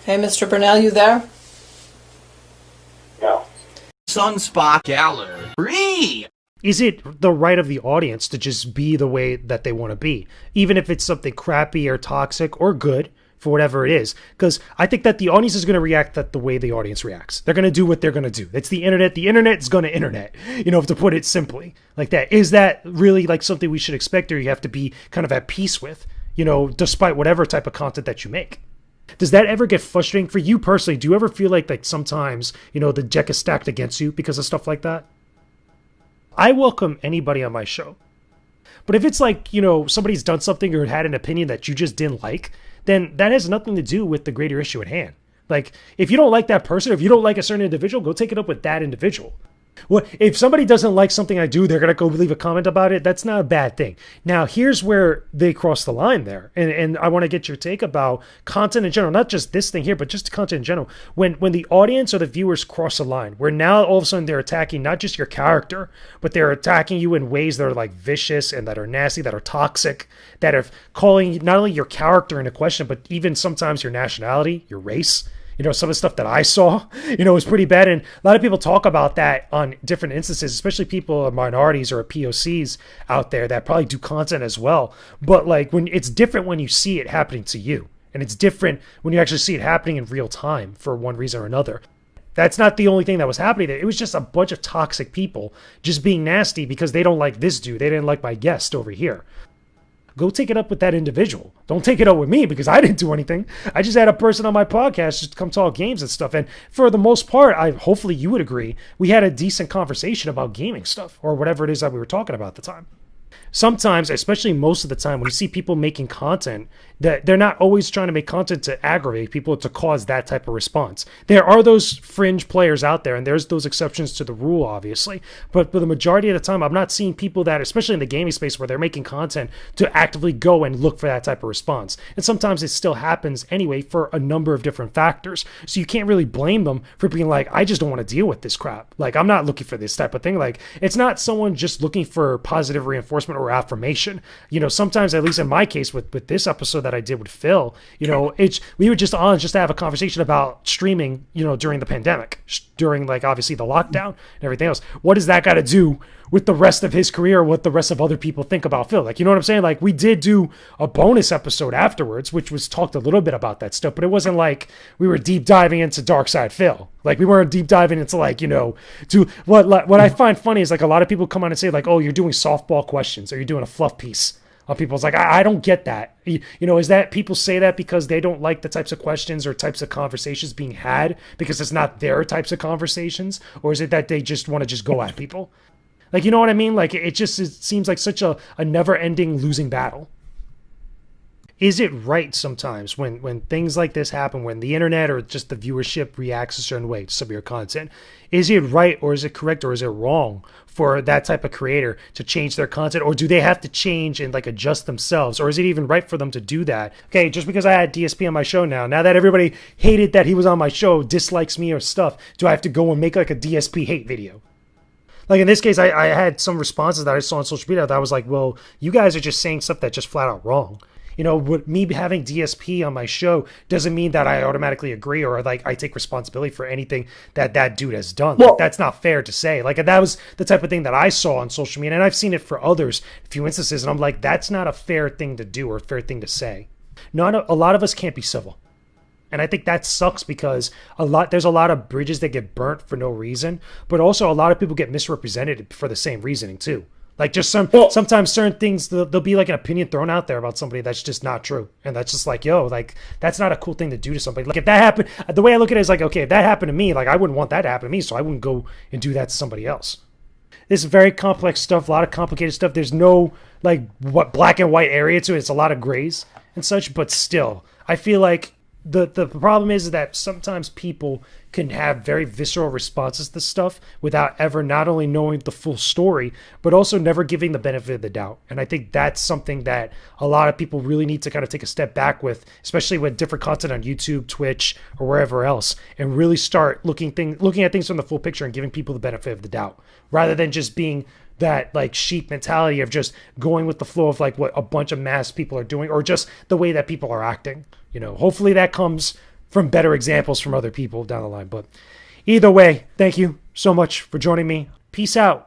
Hey, Mr. Burnell, you there? No. Sunspot Gallery. Is it the right of the audience to just be the way that they want to be? Even if it's something crappy or toxic or good, for whatever it is. Because I think that the audience is going to react that the way the audience reacts. They're going to do what they're going to do. It's the internet. The internet is going to internet, to put it simply like that. Is that really like something we should expect, or you have to be kind of at peace with, despite whatever type of content that you make? Does that ever get frustrating for you personally? Do you ever feel like sometimes, the deck is stacked against you because of stuff like that? I welcome anybody on my show. But if it's like, somebody's done something or had an opinion that you just didn't like, then that has nothing to do with the greater issue at hand. Like, if you don't like that person, if you don't like a certain individual, go take it up with that individual. Well, if somebody doesn't like something I do, they're going to go leave a comment about it. That's not a bad thing. Now, here's where they cross the line there. And I want to get your take about content in general, not just this thing here, but just content in general. When the audience or the viewers cross the line, where now all of a sudden they're attacking not just your character, but they're attacking you in ways that are like vicious and that are nasty, that are toxic, that are calling not only your character into question, but even sometimes your nationality, your race. Some of the stuff that I saw, was pretty bad. And a lot of people talk about that on different instances, especially people, minorities or POCs out there that probably do content as well. But like when it's different when you see it happening to you, and it's different when you actually see it happening in real time for one reason or another. That's not the only thing that was happening there. It was just a bunch of toxic people just being nasty because they don't like this dude. They didn't like my guest over here. Go take it up with that individual. Don't take it up with me because I didn't do anything. I just had a person on my podcast just come talk games and stuff. And for the most part, hopefully you would agree, we had a decent conversation about gaming stuff or whatever it is that we were talking about at the time. Sometimes, especially most of the time, when you see people making content, that they're not always trying to make content to aggravate people, to cause that type of response. There are those fringe players out there, and there's those exceptions to the rule, obviously. But for the majority of the time, I'm not seeing people that, especially in the gaming space, where they're making content to actively go and look for that type of response. And sometimes it still happens anyway for a number of different factors. So you can't really blame them for being like, I just don't want to deal with this crap. Like, I'm not looking for this type of thing. Like, it's not someone just looking for positive reinforcement or affirmation. Sometimes, at least in my case with this episode that I did with Phil, we were just on just to have a conversation about streaming, during the pandemic, during like obviously the lockdown and everything else. What does that got to do with the rest of his career, what the rest of other people think about Phil? Like, you know what I'm saying? Like, we did do a bonus episode afterwards, which was talked a little bit about that stuff, but it wasn't like we were deep diving into Dark Side Phil. Like, we weren't deep diving into like, to what I find funny is like a lot of people come on and say like, oh, you're doing softball questions or you're doing a fluff piece. People's like, I don't get that. Is that people say that because they don't like the types of questions or types of conversations being had because it's not their types of conversations? Or is it that they just want to just go at people? Like, you know what I mean? Like, it seems like such a never-ending losing battle. Is it right sometimes when things like this happen, when the internet or just the viewership reacts a certain way to some of your content? Is it right or is it correct or is it wrong for that type of creator to change their content? Or do they have to change and like adjust themselves? Or is it even right for them to do that? Okay, just because I had DSP on my show now that everybody hated that he was on my show, dislikes me or stuff, do I have to go and make like a DSP hate video? Like in this case, I had some responses that I saw on social media that I was like, well, you guys are just saying stuff that's just flat out wrong. With me having DSP on my show doesn't mean that I automatically agree or like I take responsibility for anything that dude has done. Well, like, that's not fair to say. Like, that was the type of thing that I saw on social media, and I've seen it for others, a few instances, and I'm like, that's not a fair thing to do or a fair thing to say. A lot of us can't be civil. And I think that sucks because there's a lot of bridges that get burnt for no reason, but also a lot of people get misrepresented for the same reasoning too. Like, just sometimes certain things, there'll be like an opinion thrown out there about somebody that's just not true. And that's just like, like, that's not a cool thing to do to somebody. Like, if that happened, the way I look at it is like, okay, if that happened to me, like, I wouldn't want that to happen to me, so I wouldn't go and do that to somebody else. This is very complex stuff, a lot of complicated stuff. There's no, like, black and white area to it. It's a lot of grays and such, but still, I feel like the problem is that sometimes people can have very visceral responses to stuff without ever not only knowing the full story, but also never giving the benefit of the doubt. And I think that's something that a lot of people really need to kind of take a step back with, especially with different content on YouTube, Twitch, or wherever else, and really start looking at things from the full picture and giving people the benefit of the doubt, rather than just being that like sheep mentality of just going with the flow of like what a bunch of mass people are doing or just the way that people are acting. Hopefully that comes from better examples from other people down the line. But either way, thank you so much for joining me. Peace out.